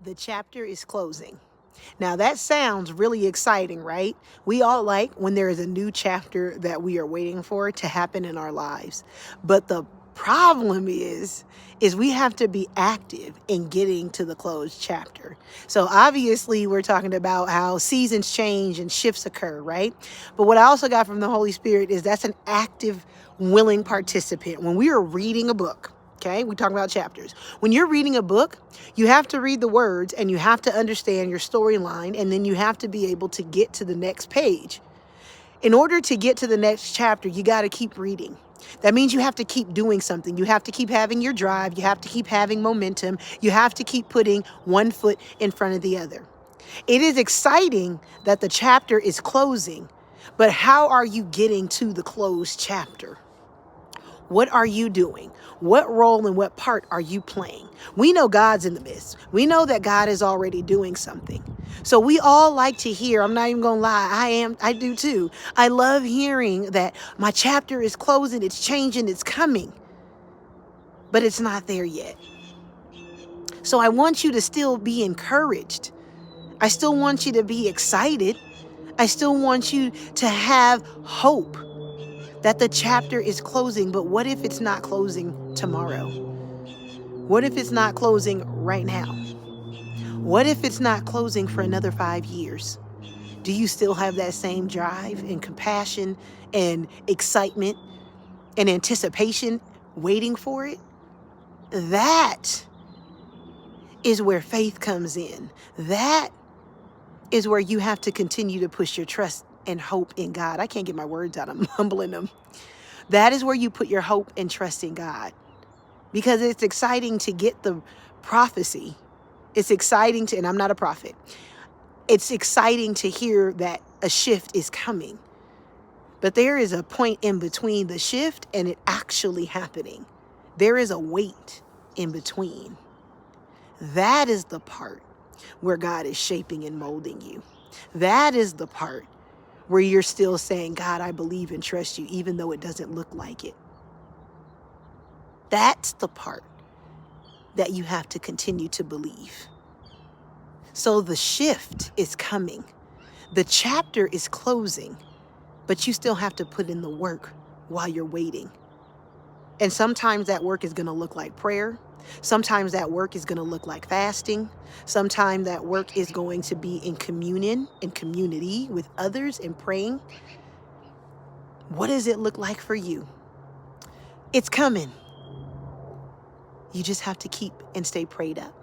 The chapter is closing. Now that sounds really exciting, right? We all like when there is a new chapter that we are waiting for to happen in our lives. But the problem is we have to be active in getting to the closed chapter. So obviously we're talking about how seasons change and shifts occur, right? But what I also got from the Holy Spirit is that's an active, willing participant. When we are reading a book, okay, we talk about chapters. When you're reading a book, you have to read the words and you have to understand your storyline, and then you have to be able to get to the next page. In order to get to the next chapter, you got to keep reading. That means you have to keep doing something. You have to keep having your drive. You have to keep having momentum. You have to keep putting one foot in front of the other. It is exciting that the chapter is closing, but how are you getting to the closed chapter? What are you doing? What role and what part are you playing? We know God's in the midst. We know that God is already doing something. So we all like to hear, I'm not even going to lie, I do too. I love hearing that my chapter is closing, it's changing, it's coming, but it's not there yet. So I want you to still be encouraged. I still want you to be excited. I still want you to have hope that the chapter is closing, but what if it's not closing tomorrow? What if it's not closing right now? What if it's not closing for another 5 years? Do you still have that same drive and compassion and excitement and anticipation waiting for it? That is where faith comes in. That is where you have to continue to push your trust and hope in God. I can't get my words out. I'm mumbling them. That is where you put your hope and trust in God. Because it's exciting to get the prophecy. It's exciting to, and I'm not a prophet. It's exciting to hear that a shift is coming. But there is a point in between the shift and it actually happening. There is a wait in between. That is the part where God is shaping and molding you. That is the part where you're still saying, God, I believe and trust you, even though it doesn't look like it. That's the part that you have to continue to believe. So the shift is coming. The chapter is closing, but you still have to put in the work while you're waiting. And sometimes that work is going to look like prayer. Sometimes that work is going to look like fasting. Sometimes that work is going to be in communion, in community with others and praying. What does it look like for you? It's coming. You just have to keep and stay prayed up.